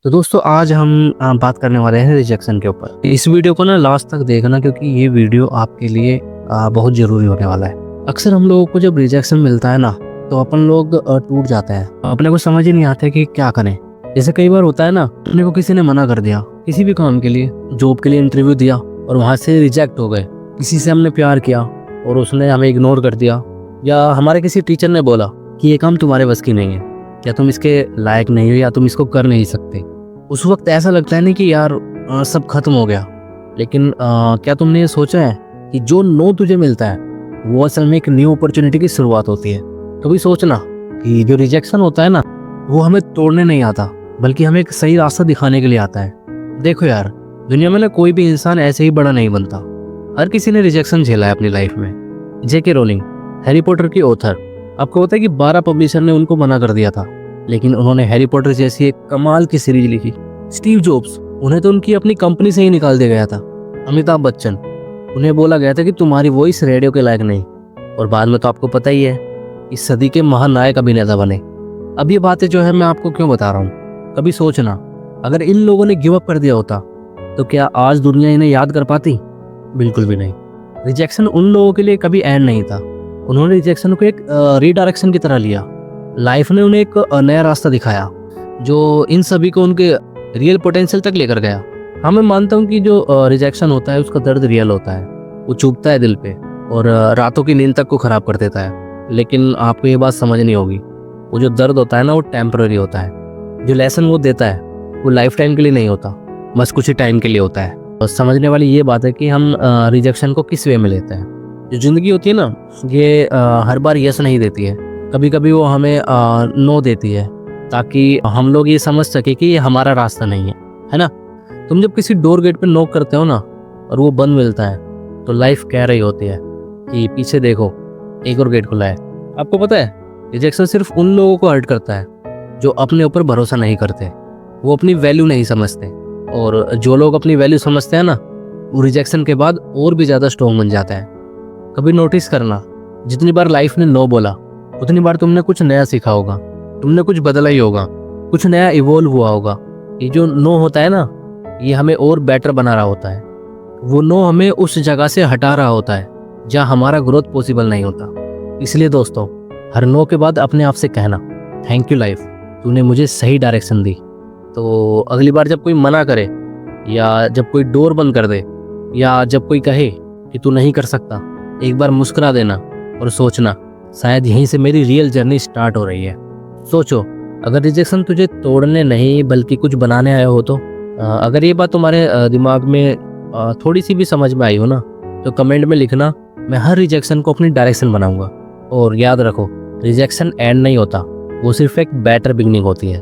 तो दोस्तों आज हम बात करने वाले हैं रिजेक्शन के ऊपर। इस वीडियो को ना लास्ट तक देखना क्योंकि ये वीडियो आपके लिए बहुत ज़रूरी होने वाला है। अक्सर हम लोगों को जब रिजेक्शन मिलता है ना तो अपन लोग टूट जाते हैं, अपने को समझ ही नहीं आता कि क्या करें। जैसे कई बार होता है ना, अपने को किसी ने मना कर दिया किसी भी काम के लिए, जॉब के लिए इंटरव्यू दिया और वहाँ से रिजेक्ट हो गए। किसी से हमने प्यार किया और उसने हमें इग्नोर कर दिया, या हमारे किसी टीचर ने बोला कि ये काम तुम्हारे बस की नहीं है, या तुम इसके लायक नहीं हो, या तुम इसको कर नहीं सकते। उस वक्त ऐसा लगता है नहीं कि यार सब खत्म हो गया। लेकिन क्या तुमने ये सोचा है कि जो नो तुझे मिलता है वो असल में एक न्यू अपॉर्चुनिटी की शुरुआत होती है। कभी सोचना कि जो रिजेक्शन होता है ना वो हमें तोड़ने नहीं आता, बल्कि हमें एक सही रास्ता दिखाने के लिए आता है। देखो यार, दुनिया में ना कोई भी इंसान ऐसे ही बड़ा नहीं बनता। हर किसी ने रिजेक्शन झेला है अपनी लाइफ में। जेके रोलिंग, हैरी पॉटर की ऑथर, आपको पता है कि 12 पब्लिशर ने उनको मना कर दिया था, लेकिन उन्होंने हैरी पॉटर जैसी एक कमाल की सीरीज लिखी। स्टीव जॉब्स, उन्हें तो उनकी अपनी कंपनी से ही निकाल दिया गया था। अमिताभ बच्चन, उन्हें बोला गया था कि तुम्हारी वॉइस रेडियो के लायक नहीं, और बाद में तो आपको पता ही है इस सदी के महानायक अभिनेता बने। अब ये बातें जो है मैं आपको क्यों बता रहा हूँ, कभी सोचना अगर इन लोगों ने गिव अप कर दिया होता तो क्या आज दुनिया इन्हें याद कर पाती? बिल्कुल भी नहीं। रिजेक्शन उन लोगों के लिए कभी एंड नहीं था। उन्होंने रिजेक्शन को एक रीडायरेक्शन की तरह लिया। लाइफ ने उन्हें एक नया रास्ता दिखाया जो इन सभी को उनके रियल पोटेंशियल तक लेकर गया। हाँ, मैं मानता हूँ कि जो रिजेक्शन होता है उसका दर्द रियल होता है, वो चुभता है दिल पे और रातों की नींद तक को खराब कर देता है। लेकिन आपको ये बात समझनी होगी, वो जो दर्द होता है ना वो टेम्पररी होता है। जो लेसन वो देता है वो लाइफ टाइम के लिए नहीं होता, बस कुछ ही टाइम के लिए होता है। और समझने वाली ये बात है कि हम रिजेक्शन को किस वे में लेते हैं। जो जिंदगी होती है ना, ये हर बार यस नहीं देती है, कभी कभी वो हमें नो देती है ताकि हम लोग ये समझ सके कि ये हमारा रास्ता नहीं है ना। तुम जब किसी डोर गेट पे नॉक करते हो ना और वो बंद मिलता है तो लाइफ कह रही होती है कि पीछे देखो, एक और गेट खुला है। आपको पता है, रिजेक्शन सिर्फ उन लोगों को हर्ट करता है जो अपने ऊपर भरोसा नहीं करते, वो अपनी वैल्यू नहीं समझते। और जो लोग अपनी वैल्यू समझते हैं ना, वो रिजेक्शन के बाद और भी ज़्यादा स्ट्रॉन्ग बन जाता है। कभी नोटिस करना, जितनी बार लाइफ ने नो बोला उतनी बार तुमने कुछ नया सीखा होगा, तुमने कुछ बदला ही होगा, कुछ नया इवॉल्व हुआ होगा। ये जो नो होता है ना, ये हमें और बेटर बना रहा होता है। वो नो हमें उस जगह से हटा रहा होता है जहाँ हमारा ग्रोथ पॉसिबल नहीं होता। इसलिए दोस्तों, हर नो के बाद अपने आप से कहना, थैंक यू लाइफ, तूने मुझे सही डायरेक्शन दी। तो अगली बार जब कोई मना करे, या जब कोई डोर बंद कर दे, या जब कोई कहे कि तू नहीं कर सकता, एक बार मुस्कुरा देना और सोचना, शायद यहीं से मेरी रियल जर्नी स्टार्ट हो रही है। सोचो, अगर रिजेक्शन तुझे तोड़ने नहीं बल्कि कुछ बनाने आया हो तो अगर ये बात तुम्हारे दिमाग में थोड़ी सी भी समझ में आई हो ना, तो कमेंट में लिखना, मैं हर रिजेक्शन को अपनी डायरेक्शन बनाऊंगा। और याद रखो, रिजेक्शन एंड नहीं होता, वो सिर्फ एक बेटर बिगनिंग होती है।